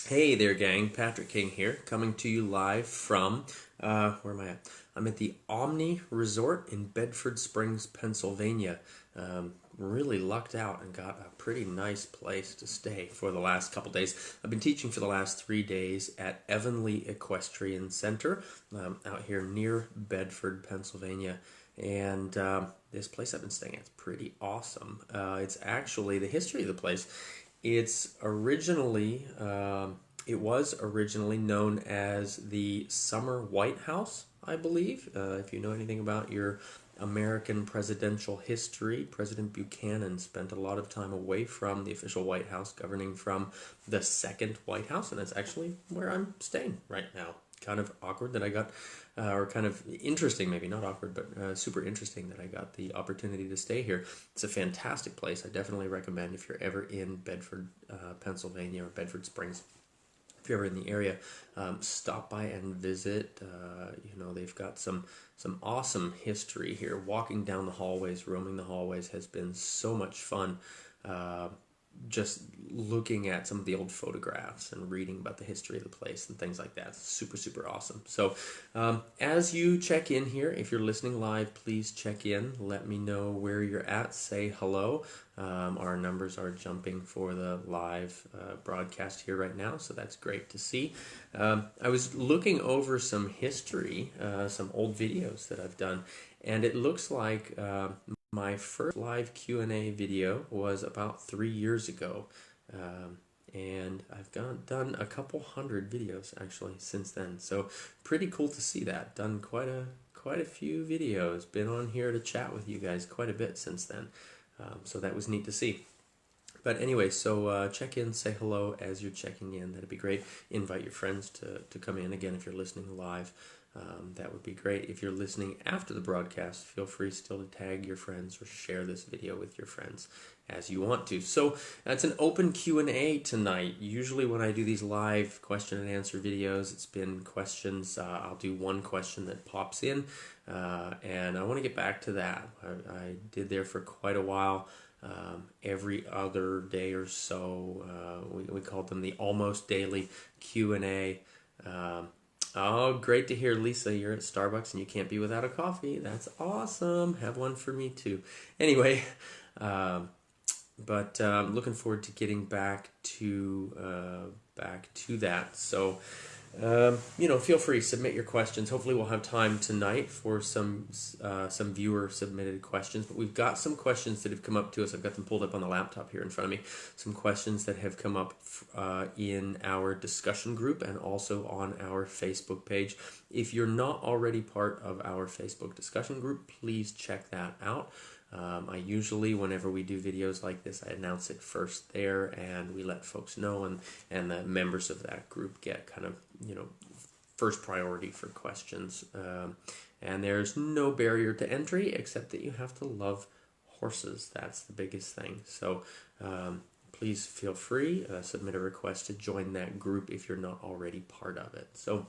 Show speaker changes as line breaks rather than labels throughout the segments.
Hey there, gang. Patrick King here, coming to you live from, where am I at? I'm at the Omni Resort in Bedford Springs, Pennsylvania. Really lucked out and got a pretty nice place to stay for the last couple days. I've been teaching for the last 3 days at Evanley Equestrian Center out here near Bedford, Pennsylvania. And this place I've been staying at is pretty awesome. It's actually the history of the place. It's originally, it was originally known as the Summer White House, I believe. If you know anything about your American presidential history, President Buchanan spent a lot of time away from the official White House, governing from the second White House, and that's actually where I'm staying right now. Kind of awkward that I got, or kind of interesting, maybe not awkward, but super interesting that I got the opportunity to stay here. It's a fantastic place. I definitely recommend if you're ever in Bedford, Pennsylvania, or Bedford Springs. If you're ever in the area, stop by and visit. They've got some awesome history here. Walking down the hallways, roaming the hallways has been so much fun. Uh, just looking at some of the old photographs and reading about the history of the place and things like that. It's super, super awesome. So as you check in here, if you're listening live, please check in. Let me know where you're at. Say hello. Our numbers are jumping for the live broadcast here right now, so that's great to see. I was looking over some history, some old videos that I've done, and it looks like my first live Q&A video was about 3 years ago, and I've done a couple hundred videos actually since then. So pretty cool to see that. Done quite a few videos. Been on here to chat with you guys quite a bit since then. So that was neat to see. But anyway, so check in, say hello as you're checking in. That'd be great. Invite your friends to come in. Again, if you're listening live, that would be great. If you're listening after the broadcast, feel free still to tag your friends or share this video with your friends as you want to. So it's an open Q&A tonight. Usually when I do these live question and answer videos, it's been questions. I'll do one question that pops in, and I want to get back to that. I did there for quite a while. Every other day or so, we called them the almost daily Q&A. Oh, great to hear, Lisa. You're at Starbucks and you can't be without a coffee. That's awesome. Have one for me too. Anyway, but looking forward to getting back to that. So, feel free to submit your questions. Hopefully, we'll have time tonight for some viewer submitted questions. But we've got some questions that have come up to us. I've got them pulled up on the laptop here in front of me. Some questions that have come up in our discussion group and also on our Facebook page. If you're not already part of our Facebook discussion group, please check that out. I usually, whenever we do videos like this, I announce it first there, and we let folks know, and the members of that group get kind of, first priority for questions. And there's no barrier to entry except that you have to love horses. That's the biggest thing. So please feel free, submit a request to join that group if you're not already part of it. So.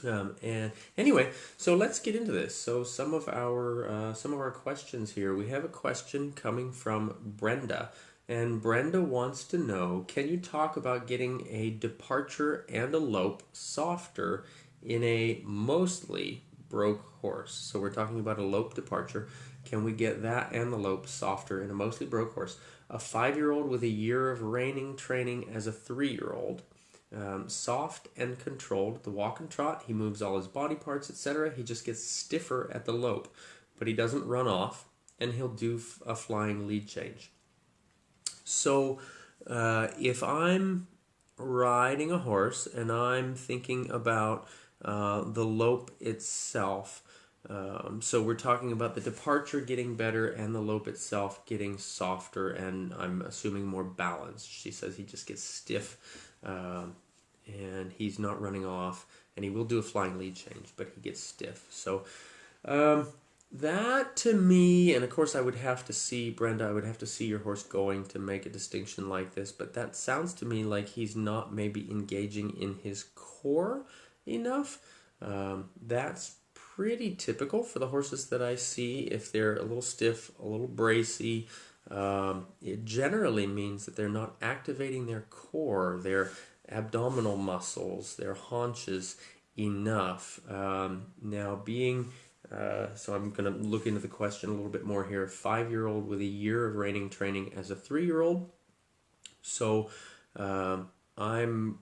And anyway, so let's get into this. So some of our questions here. We have a question coming from Brenda, and Brenda wants to know: can you talk about getting a departure and a lope softer in a mostly broke horse? So we're talking about a lope departure. Can we get that and the lope softer in a mostly broke horse? A 5-year-old with a year of reining training as a 3-year-old. Soft and controlled. The walk and trot, he moves all his body parts, etc. He just gets stiffer at the lope, but he doesn't run off, and he'll do a flying lead change. So if I'm riding a horse and I'm thinking about the lope itself, so we're talking about the departure getting better and the lope itself getting softer, and I'm assuming more balanced. She says he just gets stiff, and he's not running off, and he will do a flying lead change, but he gets stiff. So that to me, and of course I would have to see, Brenda, I would have to see your horse going to make a distinction like this, but that sounds to me like he's not maybe engaging in his core enough. That's pretty typical for the horses that I see. If they're a little stiff, a little bracy, it generally means that they're not activating their core. They're abdominal muscles, their haunches enough. Now, so I'm going to look into the question a little bit more here. A 5-year-old with a year of reining training as a 3-year-old. So I'm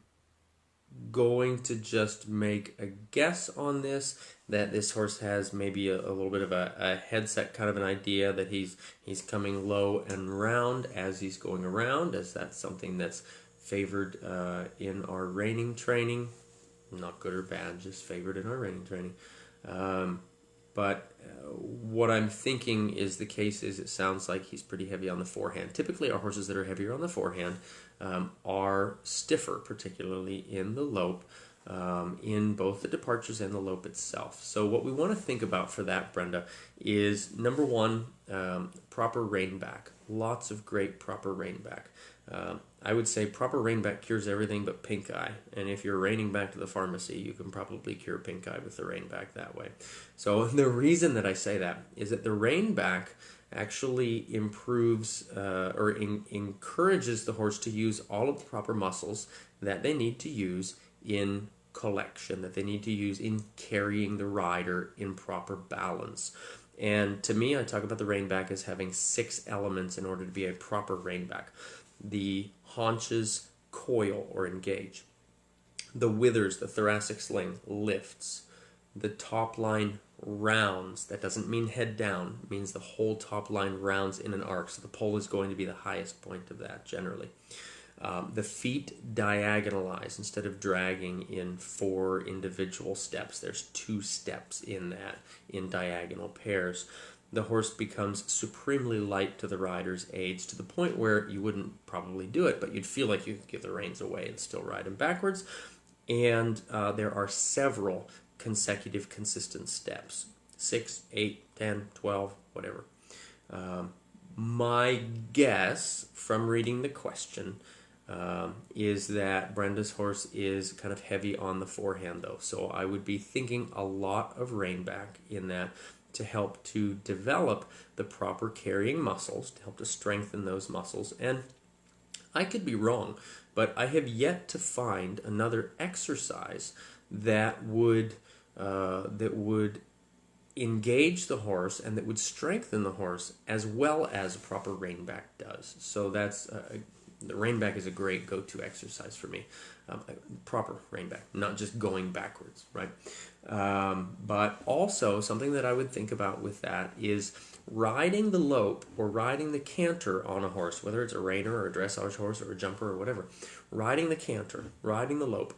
going to just make a guess on this, that this horse has maybe a little bit of a headset kind of an idea that he's coming low and round as he's going around, as that's something that's favored in our reining training. Not good or bad, just favored in our reining training. But what I'm thinking is the case is it sounds like he's pretty heavy on the forehand. Typically, our horses that are heavier on the forehand are stiffer, particularly in the lope, in both the departures and the lope itself. So what we want to think about for that, Brenda, is number one, proper rein back. Lots of great proper rein back. I would say proper rein back cures everything but pink eye. And if you're reining back to the pharmacy, you can probably cure pink eye with the rein back that way. So the reason that I say that is that the rein back actually improves encourages the horse to use all of the proper muscles that they need to use in collection, that they need to use in carrying the rider in proper balance. And to me, I talk about the rein back as having 6 elements in order to be a proper rein back. The haunches coil or engage. The withers, the thoracic sling, lifts. The top line rounds. That doesn't mean head down. It means the whole top line rounds in an arc. So the pole is going to be the highest point of that generally. The feet diagonalize instead of dragging in 4 individual steps. There's 2 steps in that, in diagonal pairs. The horse becomes supremely light to the rider's aids, to the point where you wouldn't probably do it, but you'd feel like you could give the reins away and still ride him backwards. And there are several consecutive consistent steps, 6, 8, 10, 12, whatever. My guess from reading the question is that Brenda's horse is kind of heavy on the forehand, though. So I would be thinking a lot of rein back in that, to help to develop the proper carrying muscles, to help to strengthen those muscles. And I could be wrong, but I have yet to find another exercise that would engage the horse and that would strengthen the horse as well as a proper rein back does. So that's the rein back is a great go-to exercise for me. Proper rein back, not just going backwards, right? But also something that I would think about with that is riding the lope or riding the canter on a horse, whether it's a reiner or a dressage horse or a jumper or whatever. Riding the canter, riding the lope,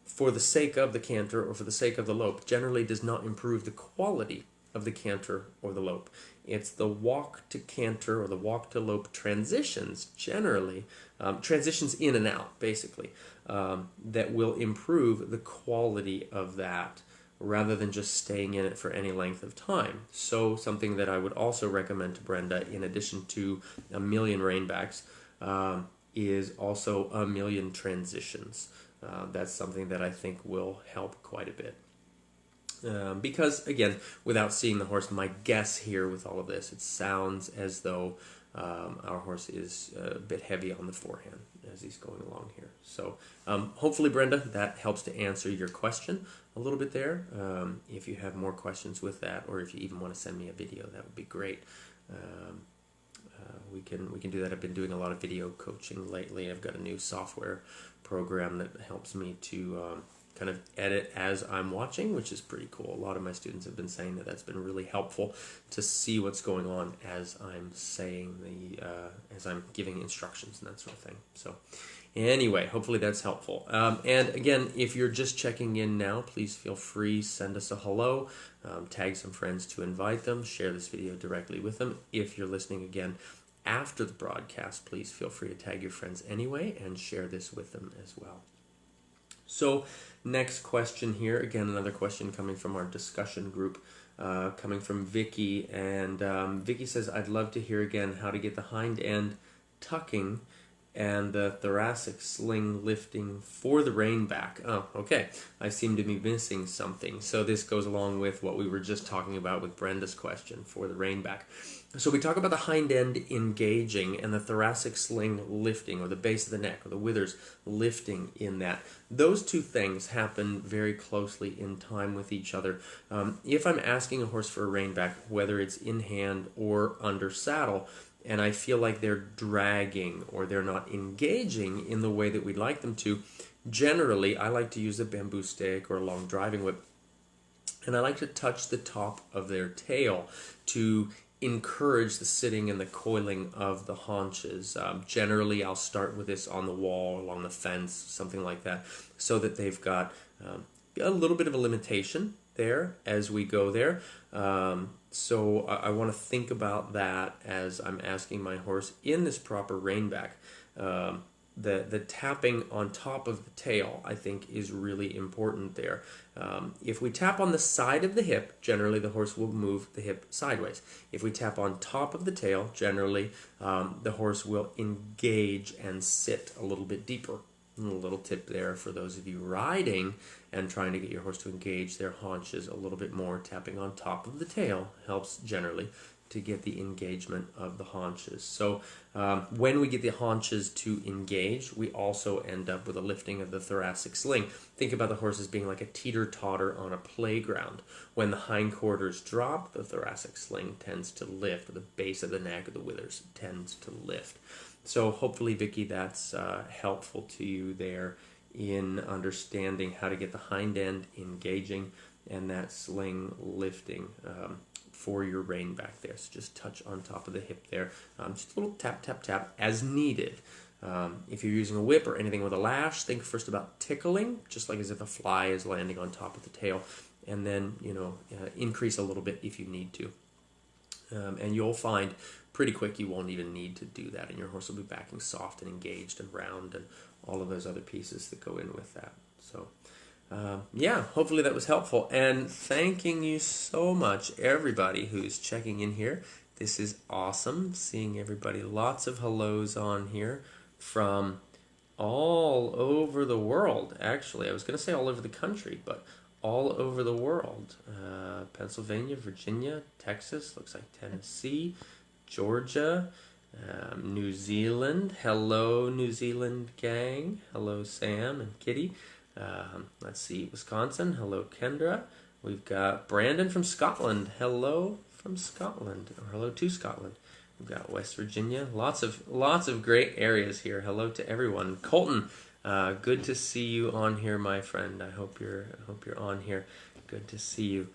for the sake of the canter or for the sake of the lope, generally does not improve the quality of the canter or the lope. It's the walk to canter or the walk to lope transitions, generally, transitions in and out, basically, that will improve the quality of that rather than just staying in it for any length of time. So something that I would also recommend to Brenda, in addition to a million rein backs, is also a million transitions. That's something that I think will help quite a bit. Because, again, without seeing the horse, my guess here with all of this, it sounds as though our horse is a bit heavy on the forehand as he's going along here. So hopefully, Brenda, that helps to answer your question a little bit there. If you have more questions with that, or if you even want to send me a video, that would be great. We can do that. I've been doing a lot of video coaching lately. I've got a new software program that helps me to kind of edit as I'm watching, which is pretty cool. A lot of my students have been saying that that's been really helpful to see what's going on as I'm saying as I'm giving instructions and that sort of thing. So anyway, hopefully that's helpful. And again, if you're just checking in now, please feel free, send us a hello, tag some friends to invite them, share this video directly with them. If you're listening again after the broadcast, please feel free to tag your friends anyway and share this with them as well. So next question here, again, another question coming from our discussion group, coming from Vicky. And Vicky says, I'd love to hear again how to get the hind end tucking and the thoracic sling lifting for the rein back. Oh, okay. I seem to be missing something. So this goes along with what we were just talking about with Brenda's question for the rein back. So we talk about the hind end engaging and the thoracic sling lifting, or the base of the neck, or the withers lifting in that. Those two things happen very closely in time with each other. If I'm asking a horse for a rein back, whether it's in hand or under saddle, and I feel like they're dragging or they're not engaging in the way that we'd like them to, generally I like to use a bamboo stick or a long driving whip, and I like to touch the top of their tail to encourage the sitting and the coiling of the haunches. Generally, I'll start with this on the wall, along the fence, something like that, so that they've got a little bit of a limitation there as we go there. So I want to think about that as I'm asking my horse in this proper rein back. The tapping on top of the tail, I think, is really important there. If we tap on the side of the hip, generally the horse will move the hip sideways. If we tap on top of the tail, generally the horse will engage and sit a little bit deeper. A little tip there for those of you riding and trying to get your horse to engage their haunches a little bit more. Tapping on top of the tail helps generally to get the engagement of the haunches. So when we get the haunches to engage, we also end up with a lifting of the thoracic sling. Think about the horse as being like a teeter-totter on a playground. When the hindquarters drop, the thoracic sling tends to lift, or the base of the neck or the withers tends to lift. So hopefully, Vicki, that's helpful to you there in understanding how to get the hind end engaging and that sling lifting for your rein back there. So just touch on top of the hip there. Just a little tap, tap, tap as needed. If you're using a whip or anything with a lash, think first about tickling, just like as if a fly is landing on top of the tail, and then increase a little bit if you need to. And you'll find pretty quick you won't even need to do that, and your horse will be backing soft and engaged and round and all of those other pieces that go in with that. So yeah, hopefully that was helpful, and thanking you so much, everybody who's checking in here. This is awesome, seeing everybody. Lots of hellos on here from all over the world, actually. I was going to say all over the country, but all over the world. Pennsylvania, Virginia, Texas, looks like Tennessee, Georgia, New Zealand. Hello, New Zealand gang. Hello, Sam and Kitty. Let's see, Wisconsin. Hello, Kendra. We've got Brandon from Scotland. Hello from Scotland, or hello to Scotland. We've got West Virginia. Lots of great areas here. Hello to everyone. Colton, good to see you on here, my friend. I hope you're on here. Good to see you.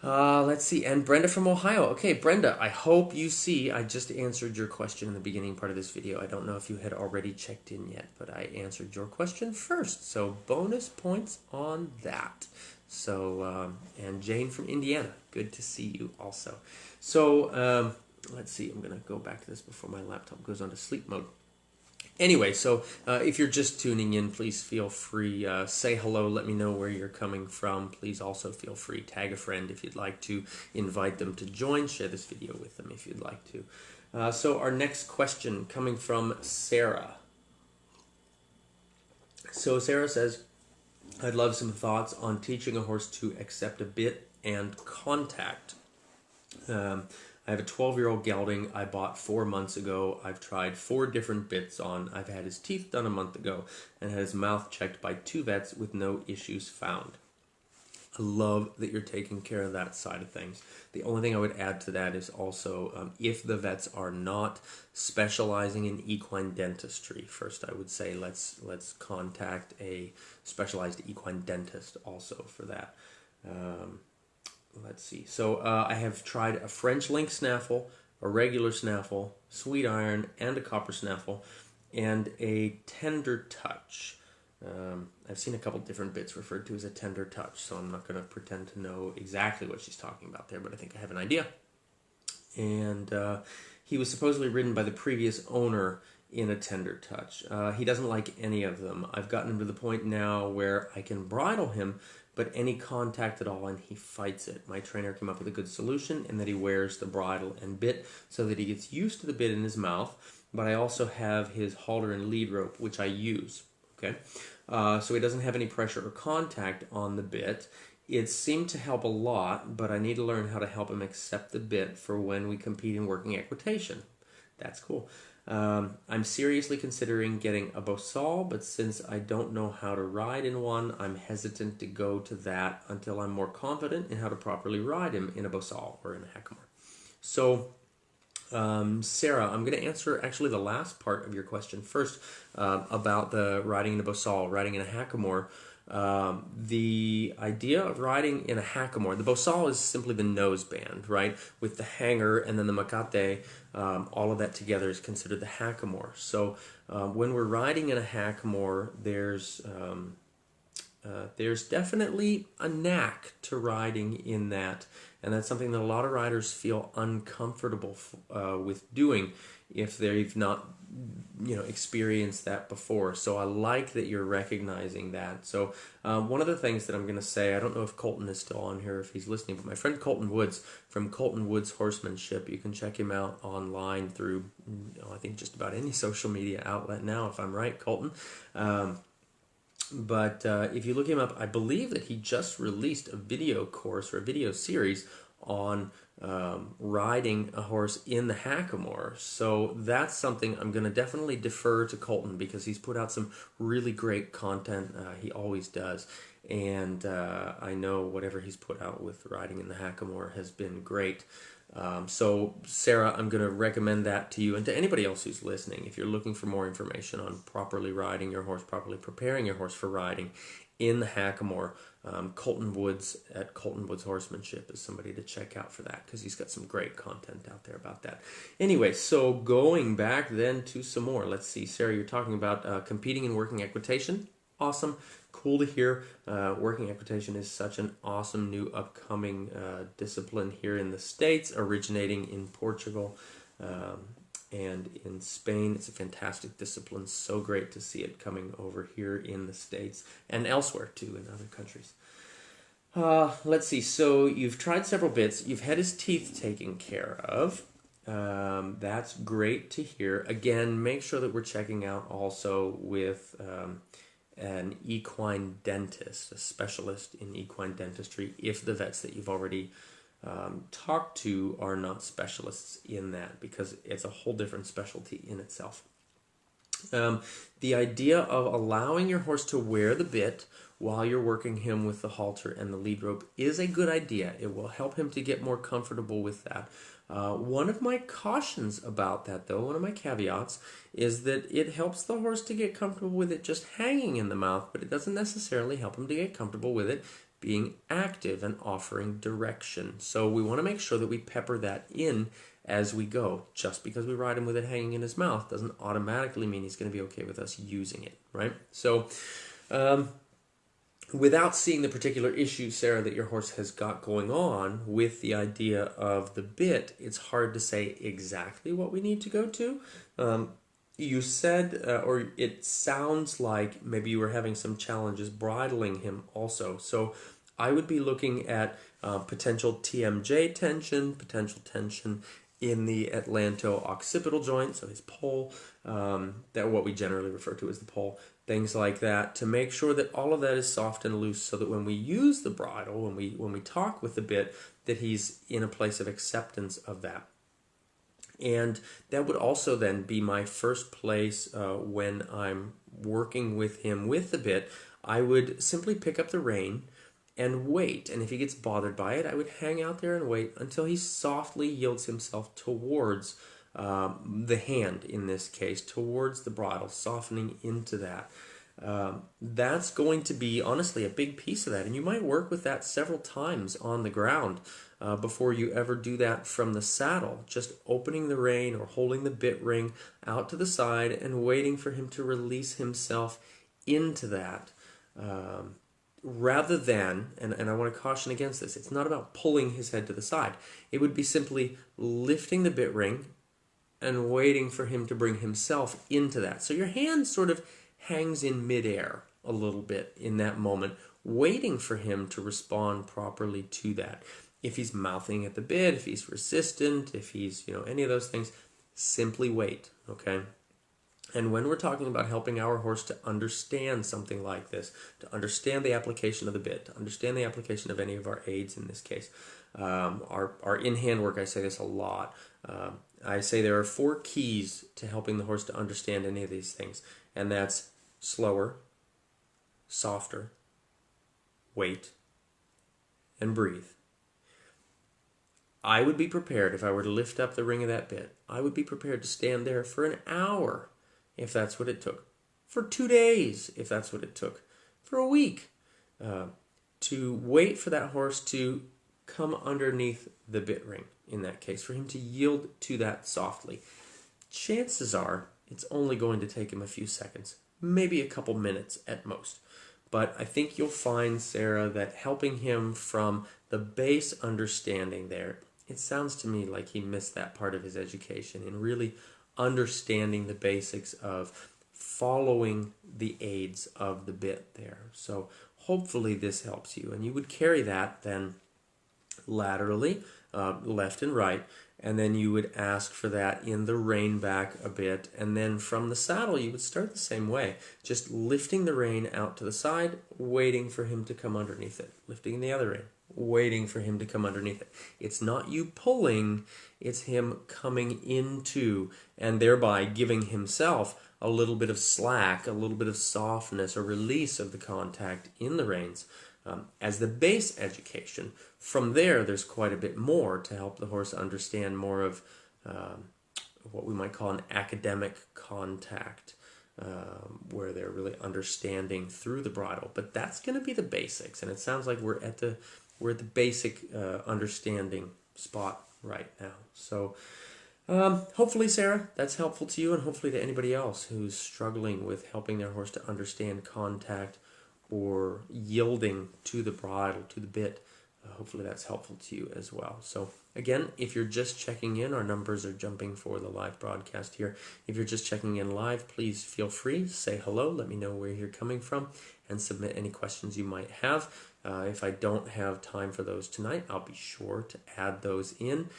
Let's see, and Brenda from Ohio. Okay, Brenda, I hope you see I just answered your question in the beginning part of this video. I don't know if you had already checked in yet, but I answered your question first, so bonus points on that. So, and Jane from Indiana, good to see you also. So, let's see, I'm going to go back to this before my laptop goes on to sleep mode. Anyway, so if you're just tuning in, please feel free, say hello, let me know where you're coming from. Please also feel free, tag a friend if you'd like to, invite them to join, share this video with them if you'd like to. So our next question coming from Sarah. So Sarah says, I'd love some thoughts on teaching a horse to accept a bit and contact. I have a 12-year-old gelding I bought 4 months ago. I've tried 4 different bits on. I've had his teeth done a month ago and had his mouth checked by 2 vets with no issues found. I love that you're taking care of that side of things. The only thing I would add to that is also if the vets are not specializing in equine dentistry, first I would say let's contact a specialized equine dentist also for that. Let's see. So I have tried a French link snaffle, a regular snaffle, sweet iron, and a copper snaffle, and a tender touch. I've seen a couple different bits referred to as a tender touch, so I'm not going to pretend to know exactly what she's talking about there, but I think I have an idea. And he was supposedly ridden by the previous owner in a tender touch. He doesn't like any of them. I've gotten him to the point now where I can bridle him, but any contact at all and he fights it. My trainer came up with a good solution in that he wears the bridle and bit so that he gets used to the bit in his mouth, but I also have his halter and lead rope, which I use. Okay, so he doesn't have any pressure or contact on the bit. It seemed to help a lot, but I need to learn how to help him accept the bit for when we compete in working equitation. That's cool. I'm seriously considering getting a Bosal, but since I don't know how to ride in one, I'm hesitant to go to that until I'm more confident in how to properly ride him in a Bosal or in a Hackamore. So, Sarah, I'm going to answer actually the last part of your question first about the riding in a Bosal, riding in a Hackamore. The idea of riding in a Hackamore, the Bosal is simply the nose band, right? With the hanger and then the Makate, all of that together is considered the Hackamore. So when we're riding in a Hackamore, there's definitely a knack to riding in that, and that's something that a lot of riders feel uncomfortable with doing if they've not experienced that before. So I like that you're recognizing that. So one of the things that I'm going to say, I don't know if Colton is still on here, if he's listening, but my friend Colton Woods from Colton Woods Horsemanship, you can check him out online through I think just about any social media outlet now, if I'm right, Colton. But if you look him up, I believe that he just released a video course or a video series on riding a horse in the Hackamore. So that's something I'm going to definitely defer to Colton because he's put out some really great content. He always does. And I know whatever he's put out with riding in the Hackamore has been great. So, Sarah, I'm going to recommend that to you and to anybody else who's listening. If you're looking for more information on properly riding your horse, properly preparing your horse for riding in the Hackamore, Colton Woods at Colton Woods Horsemanship is somebody to check out for that because he's got some great content out there about that. Anyway, so going back then to some more. Let's see, Sarah, you're talking about competing in working equitation. Awesome. Cool to hear. Working equitation is such an awesome new upcoming discipline here in the States, originating in Portugal and in Spain. It's a fantastic discipline. So great to see it coming over here in the States and elsewhere too in other countries. Let's see. So you've tried several bits. You've had his teeth taken care of. That's great to hear. Again, make sure that we're checking out also with an equine dentist, a specialist in equine dentistry, if the vets that you've already talked to are not specialists in that, because it's a whole different specialty in itself. The idea of allowing your horse to wear the bit while you're working him with the halter and the lead rope is a good idea. It will help him to get more comfortable with that. One of my cautions about that, though, one of my caveats, is that it helps the horse to get comfortable with it just hanging in the mouth, but it doesn't necessarily help him to get comfortable with it being active and offering direction. So we want to make sure that we pepper that in as we go. Just because we ride him with it hanging in his mouth doesn't automatically mean he's going to be okay with us using it, right? So without seeing the particular issue, Sarah, that your horse has got going on with the idea of the bit, it's hard to say exactly what we need to go to. You said, or it sounds like maybe you were having some challenges bridling him also. So I would be looking at potential TMJ tension, potential tension in the atlanto-occipital joint, so his pole, that what we generally refer to as the pole, things like that, to make sure that all of that is soft and loose so that when we use the bridle, when we talk with the bit, that he's in a place of acceptance of that. And that would also then be my first place when I'm working with him with the bit. I would simply pick up the rein and wait. And if he gets bothered by it, I would hang out there and wait until he softly yields himself towards the hand, in this case, towards the bridle, softening into that. That's going to be, honestly, a big piece of that. And you might work with that several times on the ground before you ever do that from the saddle. Just opening the rein or holding the bit ring out to the side and waiting for him to release himself into that. Rather than, and I want to caution against this, it's not about pulling his head to the side. It would be simply lifting the bit ring and waiting for him to bring himself into that. So your hand sort of hangs in midair a little bit in that moment, waiting for him to respond properly to that. If he's mouthing at the bit, if he's resistant, if he's, any of those things, Simply wait, okay? And when we're talking about helping our horse to understand something like this, to understand the application of the bit, to understand the application of any of our aids in this case, our in-hand work, I say this a lot. I say there are 4 keys to helping the horse to understand any of these things, and that's slower, softer, wait, and breathe. I would be prepared, if I were to lift up the ring of that bit, I would be prepared to stand there for an hour, if that's what it took, for 2 days, if that's what it took, for a week, to wait for that horse to come underneath the bit ring, in that case, for him to yield to that softly. Chances are it's only going to take him a few seconds, maybe a couple minutes at most. But I think you'll find, Sarah, that helping him from the base understanding there, it sounds to me like he missed that part of his education in really understanding the basics of following the aids of the bit there. So hopefully this helps you. And you would carry that then laterally, left and right, and then you would ask for that in the rein back a bit, and then from the saddle you would start the same way, just lifting the rein out to the side, waiting for him to come underneath it, lifting the other rein, waiting for him to come underneath it. It's not you pulling, it's him coming into, and thereby giving himself a little bit of slack, a little bit of softness, a release of the contact in the reins. As the base education. From there, there's quite a bit more to help the horse understand more of what we might call an academic contact, where they're really understanding through the bridle. But that's going to be the basics, and it sounds like we're at the basic understanding spot right now. So hopefully, Sarah, that's helpful to you, and hopefully to anybody else who's struggling with helping their horse to understand contact or yielding to the bridle, to the bit. Hopefully that's helpful to you as well. So again, if you're just checking in, our numbers are jumping for the live broadcast here. If you're just checking in live, please feel free, say hello, let me know where you're coming from, and submit any questions you might have. If I don't have time for those tonight, I'll be sure to add those in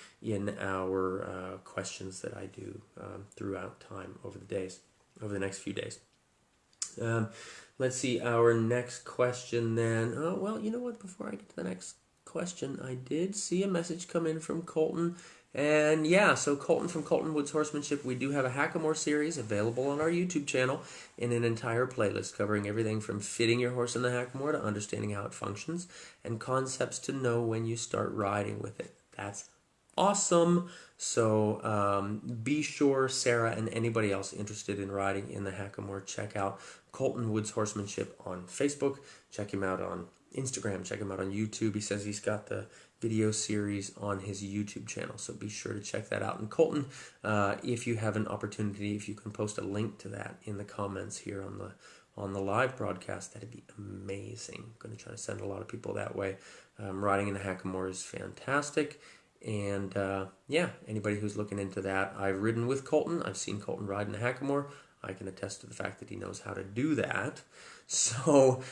our questions that I do throughout time over the next few days. Let's see, our next question then. Oh, well, you know what? Before I get to the next question, I did see a message come in from Colton. And yeah, so Colton from Colton Woods Horsemanship, we do have a Hackamore series available on our YouTube channel in an entire playlist covering everything from fitting your horse in the Hackamore to understanding how it functions and concepts to know when you start riding with it. That's awesome. So be sure, Sarah, and anybody else interested in riding in the Hackamore, check out Colton Woods Horsemanship on Facebook. Check him out on Instagram. Check him out on YouTube. He says he's got the video series on his YouTube channel, so be sure to check that out. And Colton, if you have an opportunity, if you can post a link to that in the comments here on the live broadcast, that'd be amazing. I'm going to try to send a lot of people that way. Riding in the Hackamore is fantastic. And yeah, anybody who's looking into that, I've ridden with Colton. I've seen Colton ride in the Hackamore. I can attest to the fact that he knows how to do that. So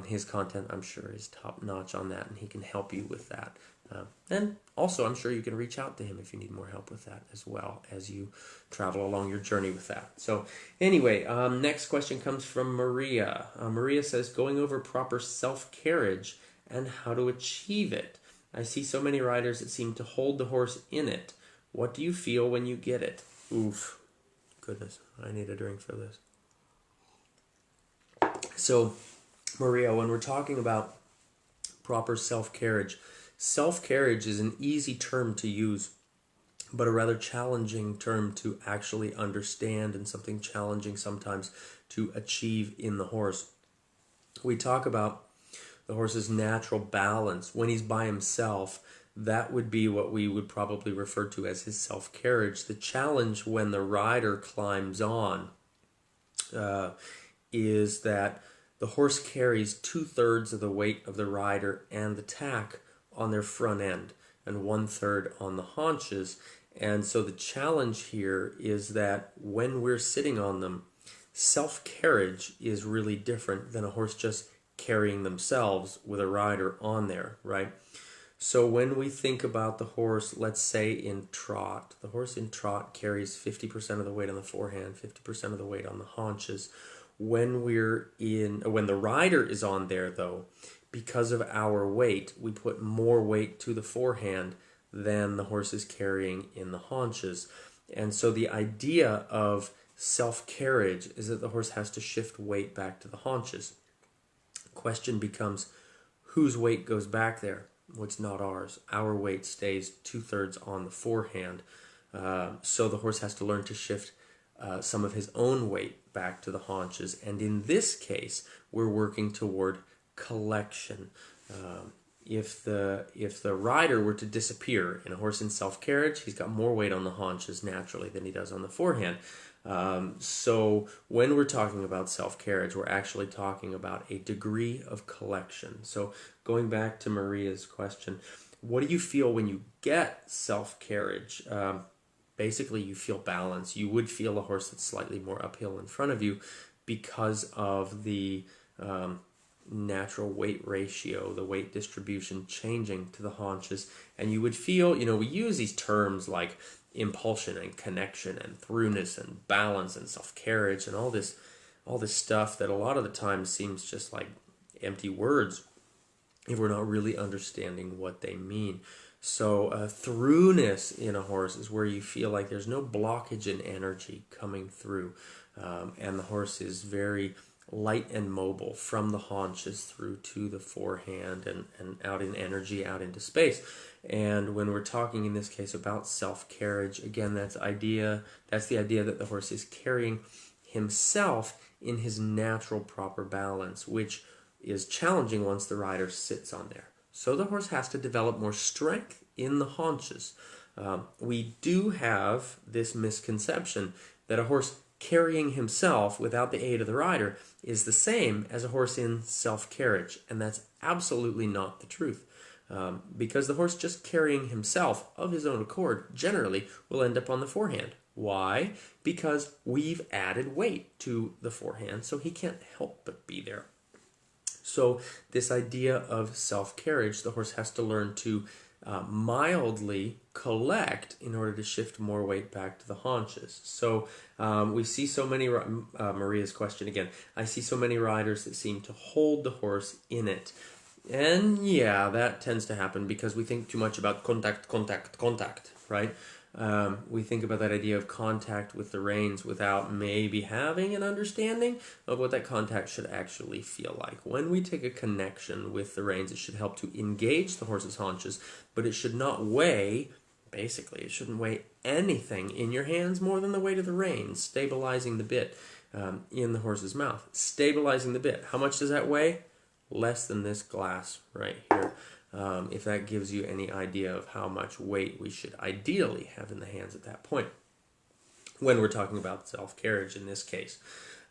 his content, I'm sure, is top notch on that, and he can help you with that. And also, I'm sure you can reach out to him if you need more help with that as well as you travel along your journey with that. So anyway, next question comes from Maria. Maria says, going over proper self-carriage and how to achieve it. I see so many riders that seem to hold the horse in it. What do you feel when you get it? Oof. Goodness, I need a drink for this. So, Maria, when we're talking about proper self-carriage is an easy term to use, but a rather challenging term to actually understand and something challenging sometimes to achieve in the horse. We talk about the horse's natural balance. When he's by himself, that would be what we would probably refer to as his self-carriage. The challenge when the rider climbs on is that the horse carries 2/3 of the weight of the rider and the tack on their front end and 1/3 on the haunches. And so the challenge here is that when we're sitting on them, self-carriage is really different than a horse just carrying themselves with a rider on there, right? So when we think about the horse, let's say in trot, the horse in trot carries 50% of the weight on the forehand, 50% of the weight on the haunches. When the rider is on there though, because of our weight, we put more weight to the forehand than the horse is carrying in the haunches. And so the idea of self-carriage is that the horse has to shift weight back to the haunches. The question becomes, whose weight goes back there? Well, it's not ours. Our weight stays 2/3 on the forehand. So the horse has to learn to shift some of his own weight back to the haunches. And in this case, we're working toward collection. If the rider were to disappear in a horse in self-carriage, he's got more weight on the haunches naturally than he does on the forehand. So when we're talking about self-carriage, we're actually talking about a degree of collection. So going back to Maria's question, what do you feel when you get self-carriage? Basically, you feel balance. You would feel a horse that's slightly more uphill in front of you because of the natural weight ratio, the weight distribution changing to the haunches. And you would feel, we use these terms like impulsion and connection and throughness and balance and self-carriage and all this stuff that a lot of the time seems just like empty words if we're not really understanding what they mean. So throughness in a horse is where you feel like there's no blockage in energy coming through, and the horse is very light and mobile from the haunches through to the forehand and out in energy, out into space. And when we're talking in this case about self-carriage, again, that's the idea that the horse is carrying himself in his natural proper balance, which is challenging once the rider sits on there. So the horse has to develop more strength in the haunches. We do have this misconception that a horse carrying himself without the aid of the rider is the same as a horse in self-carriage, and that's absolutely not the truth. Because the horse just carrying himself of his own accord generally will end up on the forehand. Why? Because we've added weight to the forehand, so he can't help but be there. So this idea of self-carriage, the horse has to learn to mildly collect in order to shift more weight back to the haunches. So we see so many, Maria's question again, I see so many riders that seem to hold the horse in it. And yeah, that tends to happen because we think too much about contact, right? We think about that idea of contact with the reins without maybe having an understanding of what that contact should actually feel like. When we take a connection with the reins, it should help to engage the horse's haunches, but it should not weigh, basically, it shouldn't weigh anything in your hands more than the weight of the reins, stabilizing the bit in the horse's mouth. Stabilizing the bit. How much does that weigh? Less than this glass right here. If that gives you any idea of how much weight we should ideally have in the hands at that point when we're talking about self-carriage in this case.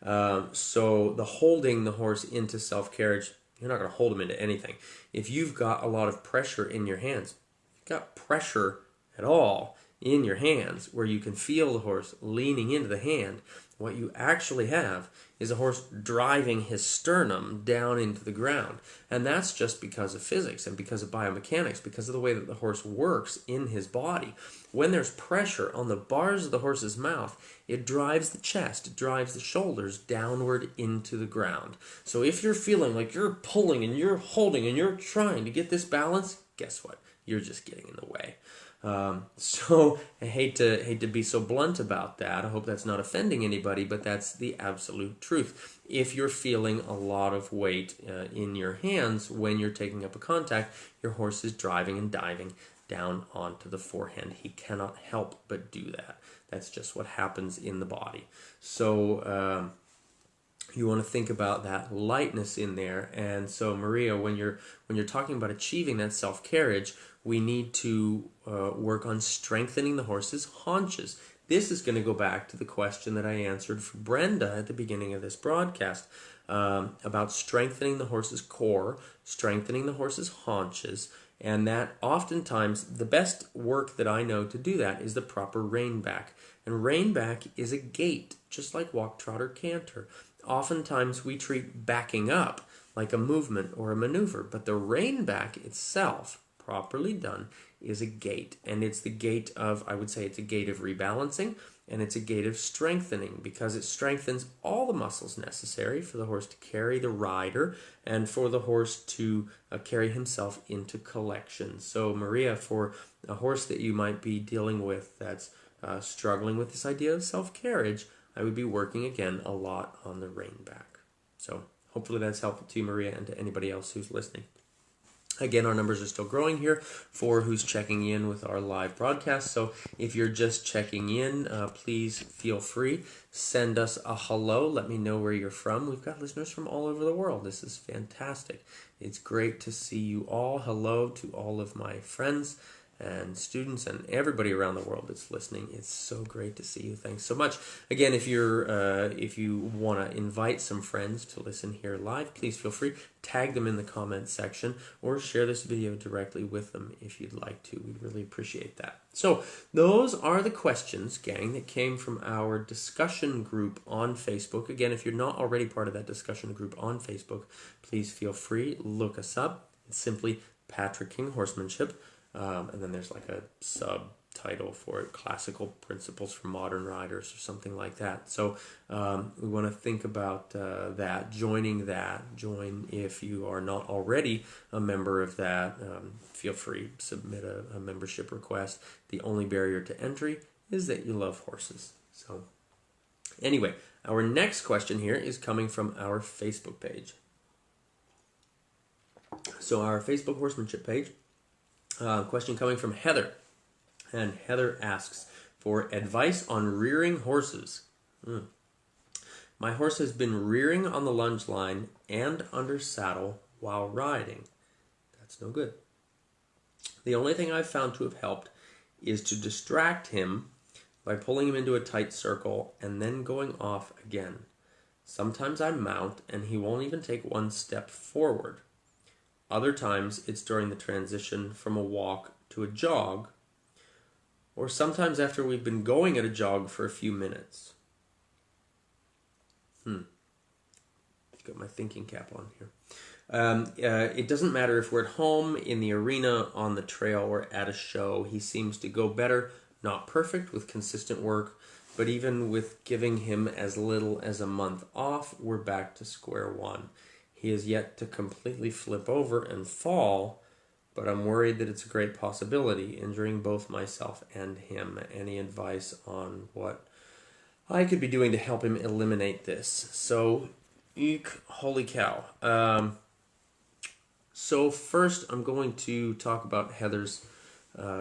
So the holding the horse into self-carriage, you're not going to hold him into anything. If you've got a lot of pressure in your hands, if you've got pressure at all in your hands where you can feel the horse leaning into the hand, what you actually have is a horse driving his sternum down into the ground. And that's just because of physics and because of biomechanics, because of the way that the horse works in his body. When there's pressure on the bars of the horse's mouth, it drives the chest, it drives the shoulders downward into the ground. So if you're feeling like you're pulling and you're holding and you're trying to get this balance, guess what? You're just getting in the way. So I hate to be so blunt about that. I hope that's not offending anybody, but that's the absolute truth. If you're feeling a lot of weight in your hands when you're taking up a contact, your horse is driving and diving down onto the forehand. He cannot help but do that. That's just what happens in the body. So you want to think about that lightness in there. And so Maria, when you're talking about achieving that self-carriage, we need to work on strengthening the horse's haunches. This is going to go back to the question that I answered for Brenda at the beginning of this broadcast about strengthening the horse's core, strengthening the horse's haunches, and that oftentimes the best work that I know to do that is the proper rein back. And rein back is a gait, just like walk, trot, or canter. Oftentimes we treat backing up like a movement or a maneuver, but the rein back itself, properly done, is a gait. And it's the gait of, I would say it's a gait of rebalancing, and it's a gait of strengthening, because it strengthens all the muscles necessary for the horse to carry the rider and for the horse to carry himself into collection. So Maria, for a horse that you might be dealing with that's struggling with this idea of self-carriage, I would be working again a lot on the rein back. So hopefully that's helpful to you, Maria, and to anybody else who's listening. Again, our numbers are still growing here for who's checking in with our live broadcast. So if you're just checking in, please feel free. Send us a hello. Let me know where you're from. We've got listeners from all over the world. This is fantastic. It's great to see you all. Hello to all of my friends and students and everybody around the world that's listening. It's so great to see you. Thanks so much. Again, if you want to invite some friends to listen here live, please feel free. Tag them in the comments section or share this video directly with them if you'd like to. We'd really appreciate that. So those are the questions, gang, that came from our discussion group on Facebook. Again, if you're not already part of that discussion group on Facebook, please feel free. Look us up. It's simply Patrick King Horsemanship. And then there's like a subtitle for it, Classical Principles for Modern Riders or something like that. So we want to think about that, join if you are not already a member of that. Feel free, submit a membership request. The only barrier to entry is that you love horses. So anyway, our next question here is coming from our Facebook page. So our Facebook horsemanship page. Question coming from Heather, and Heather asks for advice on rearing horses. My horse has been rearing on the lunge line and under saddle while riding. That's no good. The only thing I've found to have helped is to distract him by pulling him into a tight circle and then going off again. Sometimes I mount and he won't even take one step forward. Other times, it's during the transition from a walk to a jog, or sometimes after we've been going at a jog for a few minutes. Got my thinking cap on here. It doesn't matter if we're at home, in the arena, on the trail, or at a show. He seems to go better, not perfect, with consistent work, but even with giving him as little as a month off, we're back to square one. He is yet to completely flip over and fall, but I'm worried that it's a great possibility, injuring both myself and him. Any advice on what I could be doing to help him eliminate this? So, holy cow. So first, I'm going to talk about Heather's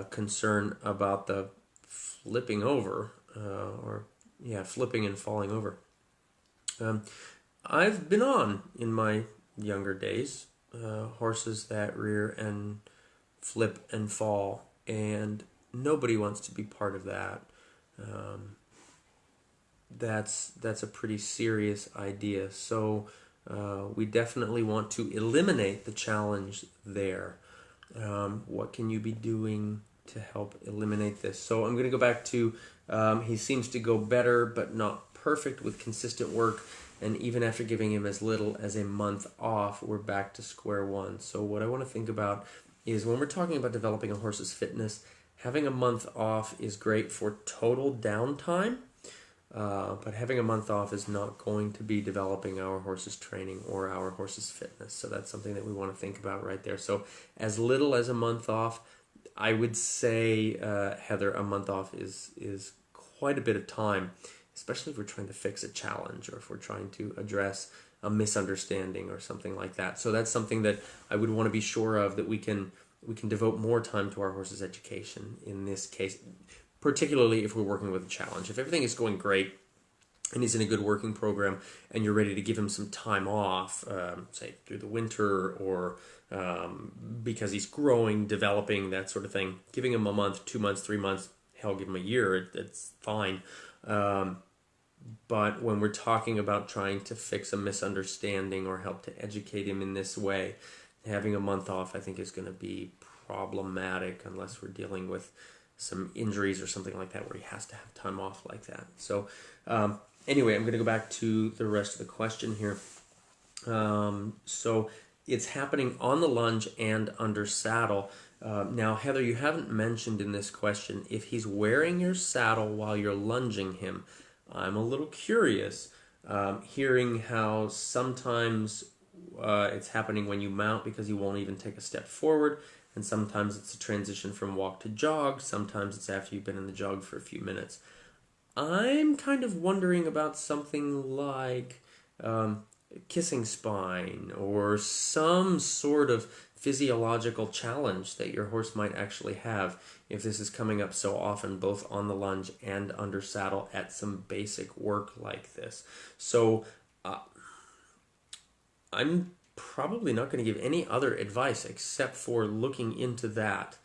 concern about the flipping over, flipping and falling over. I've been on, in my younger days, horses that rear and flip and fall, and nobody wants to be part of that. That's a pretty serious idea. So we definitely want to eliminate the challenge there. What can you be doing to help eliminate this? So I'm going to go back to he seems to go better, but not perfect, with consistent work. And even after giving him as little as a month off, we're back to square one. So what I want to think about is, when we're talking about developing a horse's fitness, having a month off is great for total downtime, but having a month off is not going to be developing our horse's training or our horse's fitness. So that's something that we want to think about right there. So as little as a month off, I would say, Heather, a month off is quite a bit of time, especially if we're trying to fix a challenge or if we're trying to address a misunderstanding or something like that. So that's something that I would want to be sure of, that we can devote more time to our horse's education in this case, particularly if we're working with a challenge. If everything is going great and he's in a good working program and you're ready to give him some time off, say through the winter, or because he's growing, developing, that sort of thing, giving him a month, 2 months, 3 months, hell, give him a year, it's fine. But when we're talking about trying to fix a misunderstanding or help to educate him in this way, having a month off, I think, is going to be problematic unless we're dealing with some injuries or something like that where he has to have time off like that. So anyway, I'm going to go back to the rest of the question here. So it's happening on the lunge and under saddle. Now, Heather, you haven't mentioned in this question if he's wearing your saddle while you're lunging him. I'm a little curious, hearing how sometimes it's happening when you mount because you won't even take a step forward, and sometimes it's a transition from walk to jog, sometimes it's after you've been in the jog for a few minutes. I'm kind of wondering about something like kissing spine or some sort of physiological challenge that your horse might actually have if this is coming up so often, both on the lunge and under saddle at some basic work like this. So I'm probably not going to give any other advice except for looking into that.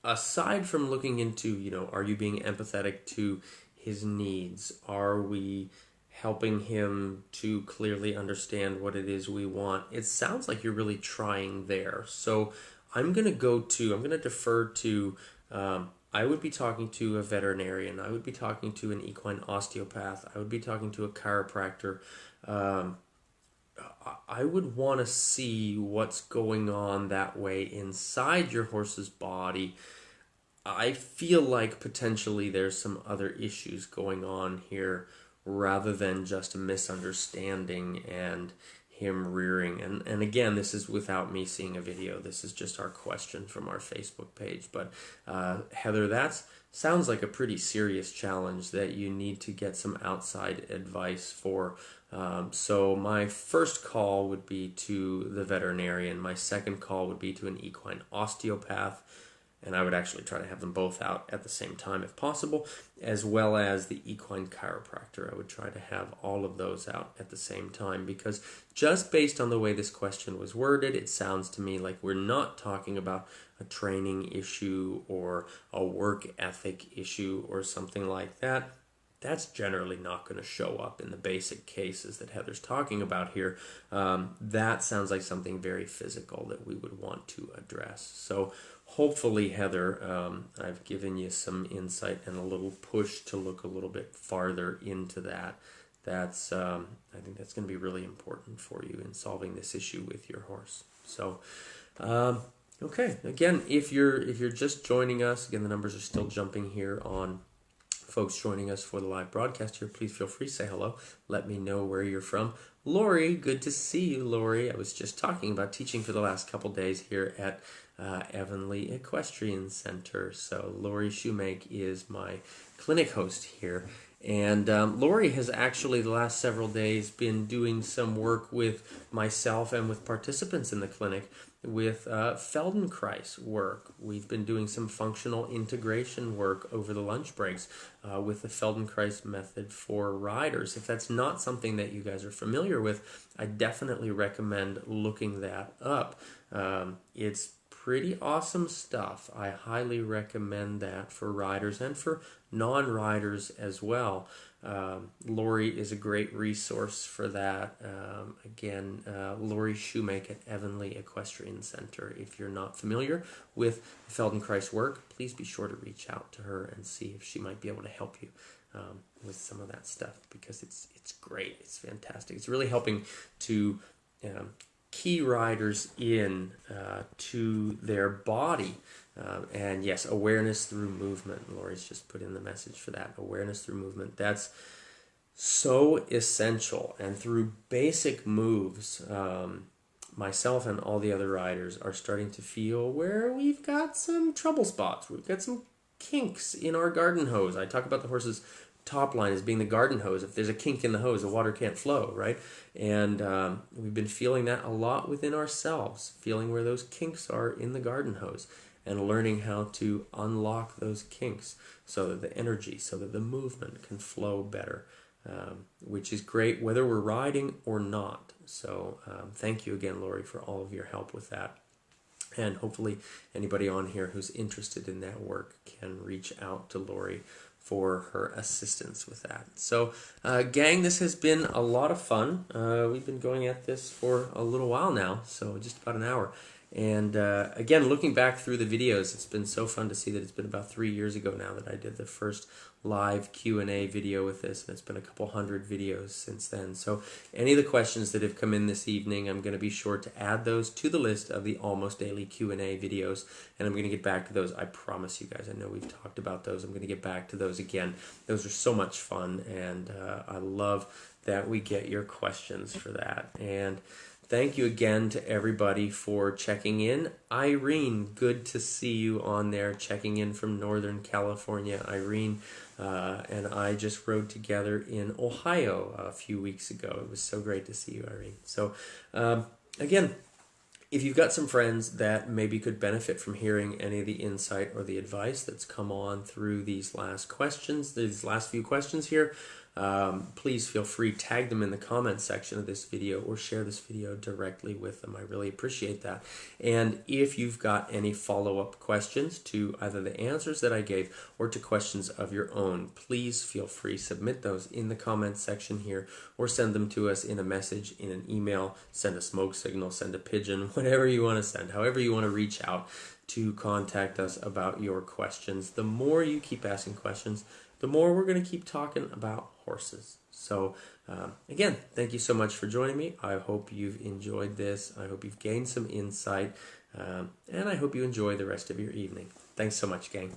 Aside from looking into, are you being empathetic to his needs? Are we helping him to clearly understand what it is we want? It sounds like you're really trying there. So I'm going to defer to, I would be talking to a veterinarian. I would be talking to an equine osteopath. I would be talking to a chiropractor. I would want to see what's going on that way inside your horse's body. I feel like potentially there's some other issues going on here rather than just a misunderstanding and him rearing. And again, this is without me seeing a video. This is just our question from our Facebook page. But Heather, that sounds like a pretty serious challenge that you need to get some outside advice for. So my first call would be to the veterinarian. My second call would be to an equine osteopath. And I would actually try to have them both out at the same time if possible, as well as the equine chiropractor. I would try to have all of those out at the same time, because just based on the way this question was worded, it sounds to me like we're not talking about a training issue or a work ethic issue or something like that. That's generally not going to show up in the basic cases that Heather's talking about here. That sounds like something very physical that we would want to address. So hopefully, Heather, I've given you some insight and a little push to look a little bit farther into that. That's I think that's going to be really important for you in solving this issue with your horse. So, okay. Again, if you're just joining us, again, the numbers are still jumping here on folks joining us for the live broadcast here. Please feel free to say hello. Let me know where you're from. Lori, good to see you, Lori. I was just talking about teaching for the last couple days here at Avonlea Equestrian Center. So Lori Shoemake is my clinic host here. And Lori has actually the last several days been doing some work with myself and with participants in the clinic with Feldenkrais work. We've been doing some functional integration work over the lunch breaks with the Feldenkrais method for riders. If that's not something that you guys are familiar with, I definitely recommend looking that up. It's pretty awesome stuff. I highly recommend that for riders and for non-riders as well. Lori is a great resource for that. Again, Lori Shoemake at Avonlea Equestrian Center. If you're not familiar with Feldenkrais work, please be sure to reach out to her and see if she might be able to help you with some of that stuff, because it's great. It's fantastic. It's really helping to key riders in to their body. And yes, awareness through movement. Lori's just put in the message for that. Awareness through movement. That's so essential. And through basic moves, myself and all the other riders are starting to feel where we've got some trouble spots. We've got some kinks in our garden hose. I talk about the horse's top line as being the garden hose. If there's a kink in the hose, the water can't flow, right? And we've been feeling that a lot within ourselves, feeling where those kinks are in the garden hose and learning how to unlock those kinks so that the energy, so that the movement can flow better, which is great whether we're riding or not. So thank you again, Lori, for all of your help with that. And hopefully anybody on here who's interested in that work can reach out to Lori for her assistance with that. So, gang, this has been a lot of fun. We've been going at this for a little while now, so just about an hour. And again, looking back through the videos, it's been so fun to see that it's been about 3 years ago now that I did the first live Q&A video with this, and it's been a couple hundred videos since then. So any of the questions that have come in this evening, I'm going to be sure to add those to the list of the Almost Daily Q&A videos, and I'm going to get back to those. I promise you guys. I know we've talked about those. I'm going to get back to those again. Those are so much fun, and I love that we get your questions for that. And thank you again to everybody for checking in. Irene, good to see you on there, checking in from Northern California. Irene and I just rode together in Ohio a few weeks ago. It was so great to see you, Irene. So again, if you've got some friends that maybe could benefit from hearing any of the insight or the advice that's come on through these last few questions here, please feel free to tag them in the comments section of this video or share this video directly with them. I really appreciate that. And if you've got any follow-up questions to either the answers that I gave or to questions of your own, please feel free to submit those in the comments section here or send them to us in a message, in an email, send a smoke signal, send a pigeon, whatever you want to send, however you want to reach out to contact us about your questions. The more you keep asking questions, the more we're going to keep talking about horses. So again, thank you so much for joining me. I hope you've enjoyed this. I hope you've gained some insight. And I hope you enjoy the rest of your evening. Thanks so much, gang.